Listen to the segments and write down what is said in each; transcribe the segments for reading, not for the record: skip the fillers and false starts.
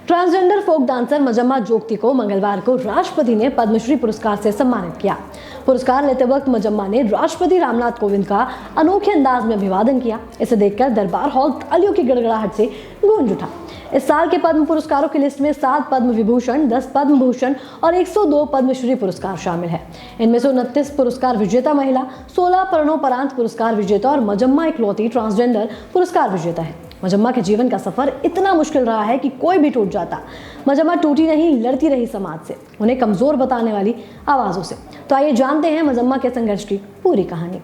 Transgender फोक dancer मजम्मा जोगती को मंगलवार को राष्ट्रपति ने पद्मश्री पुरस्कार से सम्मानित किया। पुरस्कार लेते वक्त मजम्मा ने राष्ट्रपति रामनाथ कोविंद का अनोखे अंदाज में अभिवादन किया। इसे देखकर दरबार हॉल तालियों की गड़गड़ाहट से गूंज उठा। इस साल के पद्म पुरस्कारों की लिस्ट में 7 पद्म विभूषण, 10 पद्म भूषण और 102 पद्मश्री पुरस्कार शामिल है। इनमें से 29 पुरस्कार विजेता महिला, 16 मरणोपरांत पुरस्कार विजेता और मजम्मा इकलौती ट्रांसजेंडर पुरस्कार विजेता है। मजम्मा के जीवन का सफर इतना मुश्किल रहा है कि कोई भी टूट जाता। मजम्मा टूटी नहीं, लड़ती रही समाज से, उन्हें कमजोर बताने वाली आवाजों से। तो आइए जानते हैं मजम्मा के संघर्ष की पूरी कहानी।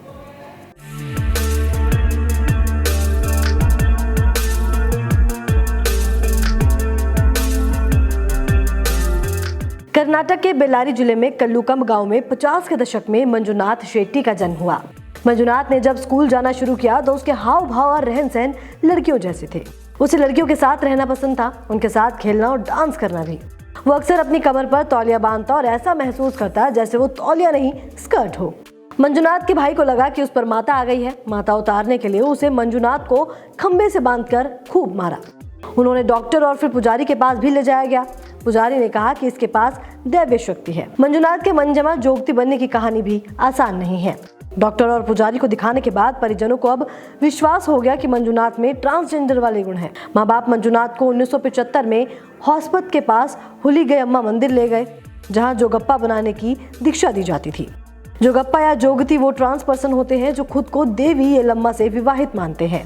कर्नाटक के बेल्लारी जिले में कल्लुकम गांव में 50 के दशक में मंजुनाथ शेट्टी का जन्म हुआ। मंजुनाथ ने जब स्कूल जाना शुरू किया तो उसके हाव भाव और रहन सहन लड़कियों जैसे थे। उसे लड़कियों के साथ रहना पसंद था, उनके साथ खेलना और डांस करना भी। वो अक्सर अपनी कमर पर तौलिया बांधता और ऐसा महसूस करता जैसे वो तौलिया नहीं स्कर्ट हो। मंजुनाथ के भाई को लगा कि उस पर माता आ गई है। माता उतारने के लिए उसे मंजुनाथ को खंबे से बांधकर खूब मारा। उन्होंने डॉक्टर और फिर पुजारी के पास भी ले जाया गया। पुजारी ने कहा कि इसके पास दैवीय शक्ति है। मंजुनाथ के मंजम्मा जोगती बनने की कहानी भी आसान नहीं है। डॉक्टर और पुजारी को दिखाने के बाद परिजनों को अब विश्वास हो गया कि मंजुनाथ में ट्रांसजेंडर वाले गुण हैं। माँ बाप मंजुनाथ को 1975 में हॉस्पत के पास हुलीगयम्मा मंदिर ले गए, जहाँ जोगप्पा बनाने की दीक्षा दी जाती थी। जोगप्पा या जोगती वो ट्रांस पर्सन होते हैं जो खुद को देवी येलम्मा से विवाहित मानते हैं।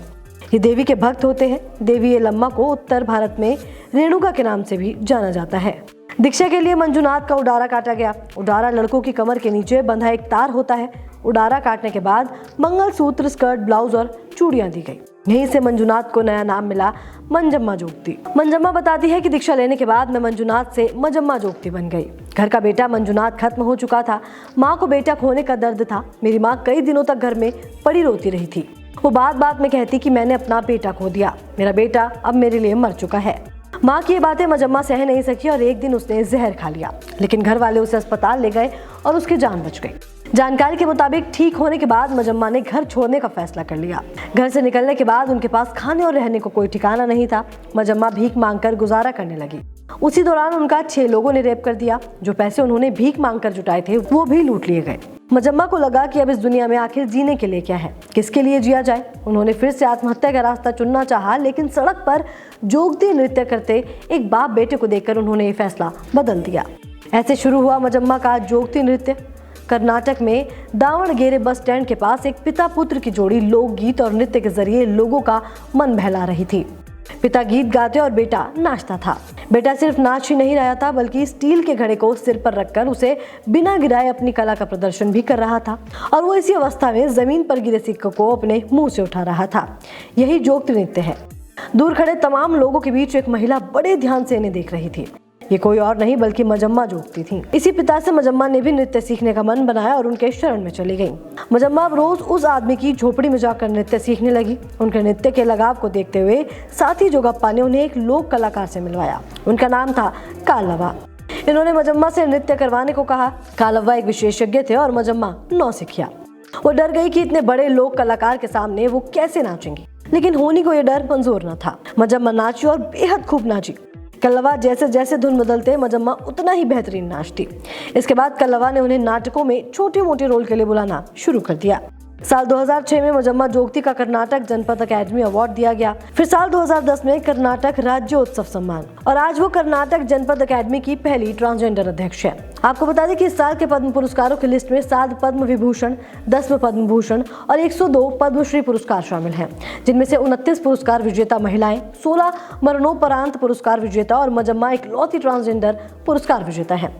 ये देवी के भक्त होते हैं। देवी येलम्मा को उत्तर भारत में रेणुका के नाम से भी जाना जाता है। दीक्षा के लिए मंजुनाथ का उडारा काटा गया। उडारा लड़कों की कमर के नीचे बंधा एक तार होता है। उडारा काटने के बाद मंगलसूत्र, स्कर्ट, ब्लाउज और चूड़ियां दी गई। यहीं से मंजुनाथ को नया नाम मिला, मंजम्मा जोगती। मंजम्मा बताती है कि दीक्षा लेने के बाद मैं मंजुनाथ से मजम्मा जोगती बन गई। घर का बेटा मंजुनाथ खत्म हो चुका था। माँ को बेटा खोने का दर्द था। मेरी माँ कई दिनों तक घर में पड़ी रोती रही थी। वो बात बात में कहती कि मैंने अपना बेटा खो दिया, मेरा बेटा अब मेरे लिए मर चुका है। माँ की ये बातें मजम्मा सह नहीं सकी और एक दिन उसने जहर खा लिया। लेकिन घर वाले उसे अस्पताल ले गए और उसकी जान बच गई। जानकारी के मुताबिक ठीक होने के बाद मजम्मा ने घर छोड़ने का फैसला कर लिया। घर से निकलने के बाद उनके पास खाने और रहने को कोई ठिकाना नहीं था। मजम्मा भीख मांगकर गुजारा करने लगी। उसी दौरान उनका 6 लोगों ने रेप कर दिया। जो पैसे उन्होंने भीख मांगकर जुटाए थे वो भी लूट लिए गए। मजम्मा को लगा कि अब इस दुनिया में आखिर जीने के लिए क्या है, किसके लिए जिया जाए। उन्होंने फिर से आत्महत्या का रास्ता चुनना चाहा, लेकिन सड़क पर जोगती नृत्य करते एक बाप बेटे को देखकर उन्होंने ये फैसला बदल दिया। ऐसे शुरू हुआ मजम्मा का जोगती नृत्य। कर्नाटक में दावणगेरे बस स्टैंड के पास एक पिता पुत्र की जोड़ी लोकगीत और नृत्य के जरिए लोगों का मन बहला रही थी। पिता गीत गाते और बेटा नाचता था। बेटा सिर्फ नाच ही नहीं रहा था, बल्कि स्टील के घड़े को सिर पर रखकर उसे बिना गिराए अपनी कला का प्रदर्शन भी कर रहा था। और वो इसी अवस्था में जमीन पर गिरे सिक्कों को अपने मुंह से उठा रहा था। यही जोगती नृत्य है। दूर खड़े तमाम लोगों के बीच एक महिला बड़े ध्यान से इन्हें देख रही थी। ये कोई और नहीं बल्कि मजम्मा जोगती थी। इसी पिता से मजम्मा ने भी नृत्य सीखने का मन बनाया और उनके शरण में चली गई। मजम्मा अब रोज उस आदमी की झोपड़ी में जाकर नृत्य सीखने लगी। उनके नृत्य के लगाव को देखते हुए साथी जोगप्पा ने उन्हें एक लोक कलाकार से मिलवाया। उनका नाम था कालवा। इन्होंने मजम्मा से नृत्य करवाने को कहा। कालवा एक विशेषज्ञ थे और मजम्मा नौसिखिया। वो डर गई कि इतने बड़े लोक कलाकार के सामने वो कैसे नाचेंगी, लेकिन होनी को यह डर मंजूर न था। मजम्मा नाची और बेहद खूब नाची। कल्लवा जैसे जैसे धुन बदलते मजम्मा उतना ही बेहतरीन नाचती। इसके बाद कल्लवा ने उन्हें नाटकों में छोटे मोटे रोल के लिए बुलाना शुरू कर दिया। साल 2006 में मजम्मा जोगती का कर्नाटक जनपद अकेडमी अवार्ड दिया गया। फिर साल 2010 में कर्नाटक राज्योत्सव सम्मान, और आज वो कर्नाटक जनपद अकेडमी की पहली ट्रांसजेंडर अध्यक्ष है। आपको बता दें कि इस साल के पद्म पुरस्कारों की लिस्ट में 7 पद्म विभूषण, 10 पद्म भूषण और 102 पद्मश्री पुरस्कार शामिल हैं, जिनमें से 29 पुरस्कार विजेता महिलाएं, 16 मरणोपरांत पुरस्कार विजेता और मजम्मा इकलौती ट्रांसजेंडर पुरस्कार विजेता है।